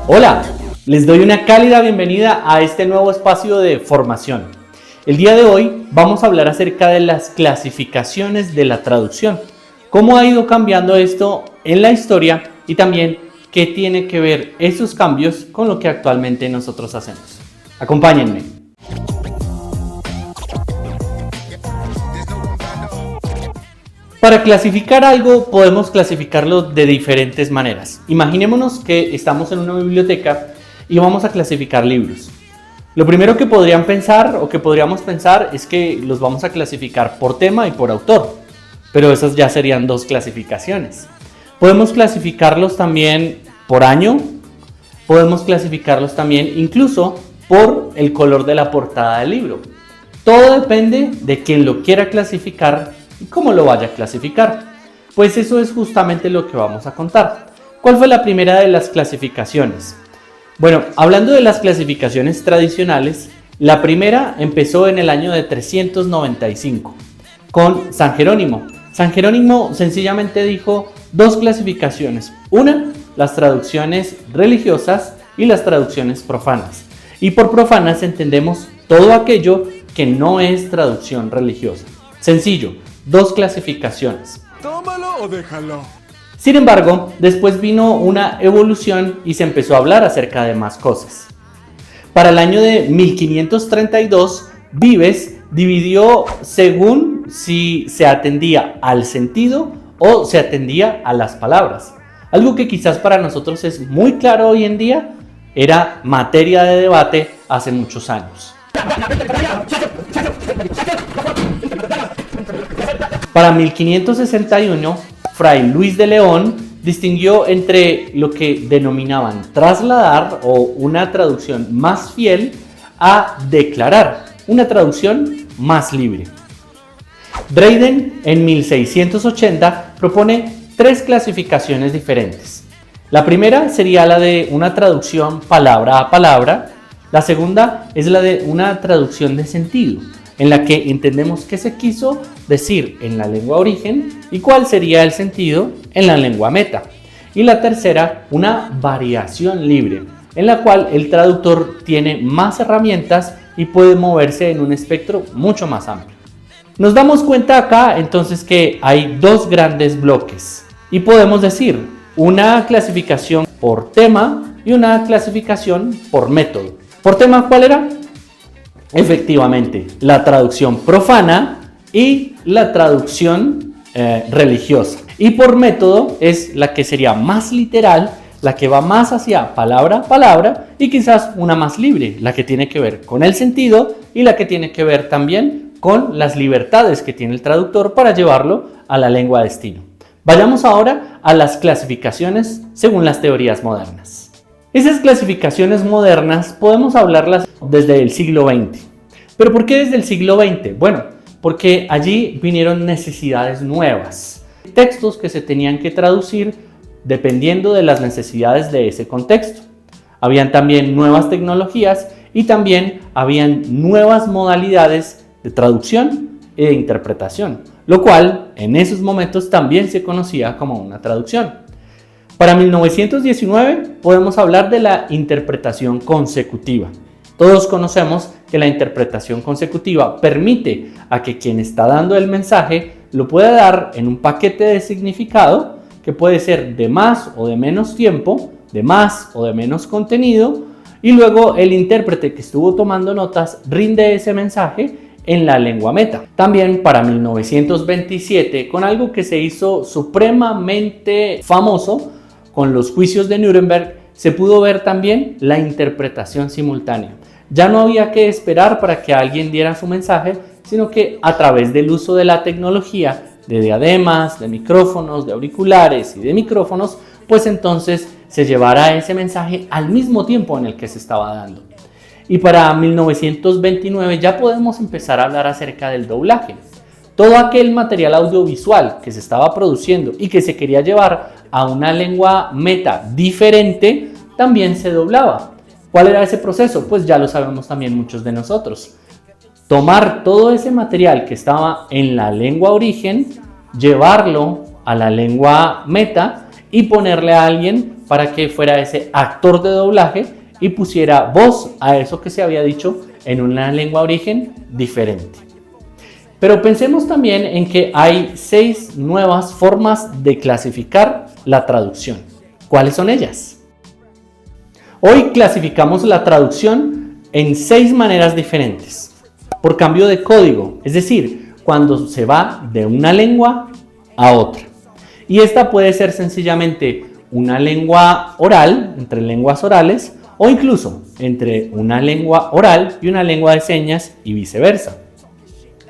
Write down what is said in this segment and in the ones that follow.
Hola, les doy una cálida bienvenida a este nuevo espacio de formación. El día de hoy vamos a hablar acerca de las clasificaciones de la traducción, cómo ha ido cambiando esto en la historia y también qué tiene que ver esos cambios con lo que actualmente nosotros hacemos. Acompáñenme. Para clasificar algo podemos clasificarlo de diferentes maneras. Imaginémonos que estamos en una biblioteca y vamos a clasificar libros. Lo primero que podríamos pensar es que los vamos a clasificar por tema y por autor, pero esas ya serían dos clasificaciones. Podemos clasificarlos también por año, podemos clasificarlos también incluso por el color de la portada del libro. Todo depende de quien lo quiera clasificar y cómo lo vaya a clasificar. Pues eso es justamente lo que vamos a contar. ¿Cuál fue la primera de las clasificaciones? Bueno, hablando de las clasificaciones tradicionales, la primera empezó en el año de 395 con San Jerónimo. San Jerónimo sencillamente dijo dos clasificaciones. Una, las traducciones religiosas y las traducciones profanas. Y por profanas entendemos todo aquello que no es traducción religiosa. Sencillo, dos clasificaciones. Tómalo o déjalo. Sin embargo, después vino una evolución y se empezó a hablar acerca de más cosas. Para el año de 1532, Vives dividió según si se atendía al sentido o se atendía a las palabras. Algo que quizás para nosotros es muy claro hoy en día, era materia de debate hace muchos años. Para 1561, Fray Luis de León distinguió entre lo que denominaban trasladar o una traducción más fiel a declarar, una traducción más libre. Dryden en 1680 propone tres clasificaciones diferentes. La primera sería la de una traducción palabra a palabra, la segunda es la de una traducción de sentido, en la que entendemos qué se quiso decir en la lengua origen y cuál sería el sentido en la lengua meta. Y la tercera, una variación libre, en la cual el traductor tiene más herramientas y puede moverse en un espectro mucho más amplio. Nos damos cuenta acá entonces que hay dos grandes bloques y podemos decir una clasificación por tema y una clasificación por método. ¿Por tema cuál era? Efectivamente, la traducción profana y la traducción religiosa. Y por método es la que sería más literal, la que va más hacia palabra a palabra y quizás una más libre, la que tiene que ver con el sentido y la que tiene que ver también con las libertades que tiene el traductor para llevarlo a la lengua destino. Vayamos ahora a las clasificaciones según las teorías modernas. Esas clasificaciones modernas podemos hablarlas desde el siglo XX. ¿Pero por qué desde el siglo XX? Bueno, porque allí vinieron necesidades nuevas, textos que se tenían que traducir dependiendo de las necesidades de ese contexto. Habían también nuevas tecnologías y también habían nuevas modalidades de traducción y de interpretación, lo cual en esos momentos también se conocía como una traducción. Para 1919 podemos hablar de la interpretación consecutiva. Todos conocemos que la interpretación consecutiva permite a que quien está dando el mensaje lo pueda dar en un paquete de significado que puede ser de más o de menos tiempo, de más o de menos contenido, y luego el intérprete que estuvo tomando notas rinde ese mensaje en la lengua meta. También para 1927, con algo que se hizo supremamente famoso, con los juicios de Nuremberg, se pudo ver también la interpretación simultánea. Ya no había que esperar para que alguien diera su mensaje, sino que a través del uso de la tecnología, de diademas, de micrófonos, de auriculares y de micrófonos, pues entonces se llevara ese mensaje al mismo tiempo en el que se estaba dando. Y para 1929 ya podemos empezar a hablar acerca del doblaje. Todo aquel material audiovisual que se estaba produciendo y que se quería llevar a una lengua meta diferente, también se doblaba. ¿Cuál era ese proceso? Pues ya lo sabemos también muchos de nosotros. Tomar todo ese material que estaba en la lengua origen, llevarlo a la lengua meta y ponerle a alguien para que fuera ese actor de doblaje y pusiera voz a eso que se había dicho en una lengua origen diferente. Pero pensemos también en que hay 6 nuevas formas de clasificar la traducción. ¿Cuáles son ellas? Hoy clasificamos la traducción en 6 maneras diferentes. Por cambio de código, es decir, cuando se va de una lengua a otra. Y esta puede ser sencillamente una lengua oral, entre lenguas orales, o incluso entre una lengua oral y una lengua de señas y viceversa.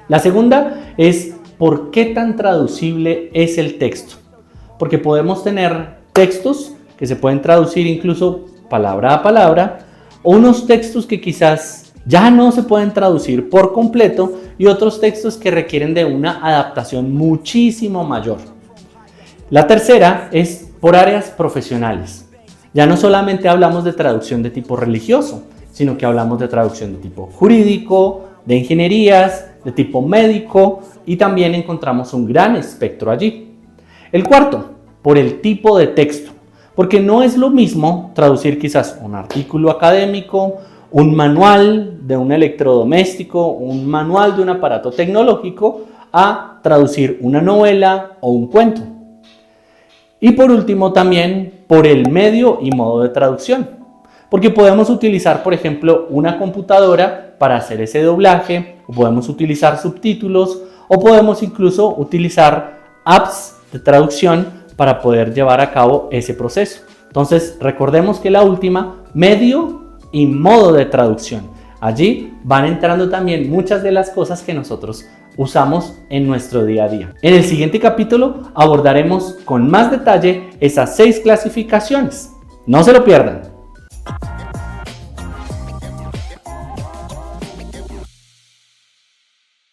La segunda es ¿por qué tan traducible es el texto? Porque podemos tener textos que se pueden traducir incluso palabra a palabra, o unos textos que quizás ya no se pueden traducir por completo y otros textos que requieren de una adaptación muchísimo mayor. La tercera es por áreas profesionales. Ya no solamente hablamos de traducción de tipo religioso, sino que hablamos de traducción de tipo jurídico, de ingenierías, de tipo médico, y también encontramos un gran espectro allí. El cuarto, por el tipo de texto, porque no es lo mismo traducir quizás un artículo académico, un manual de un electrodoméstico, un manual de un aparato tecnológico, a traducir una novela o un cuento. Y por último también por el medio y modo de traducción, porque podemos utilizar, por ejemplo, una computadora para hacer ese doblaje, o podemos utilizar subtítulos, o podemos incluso utilizar apps de traducción para poder llevar a cabo ese proceso. Entonces, recordemos que la última, medio y modo de traducción. Allí van entrando también muchas de las cosas que nosotros usamos en nuestro día a día. En el siguiente capítulo abordaremos con más detalle esas 6 clasificaciones. No se lo pierdan.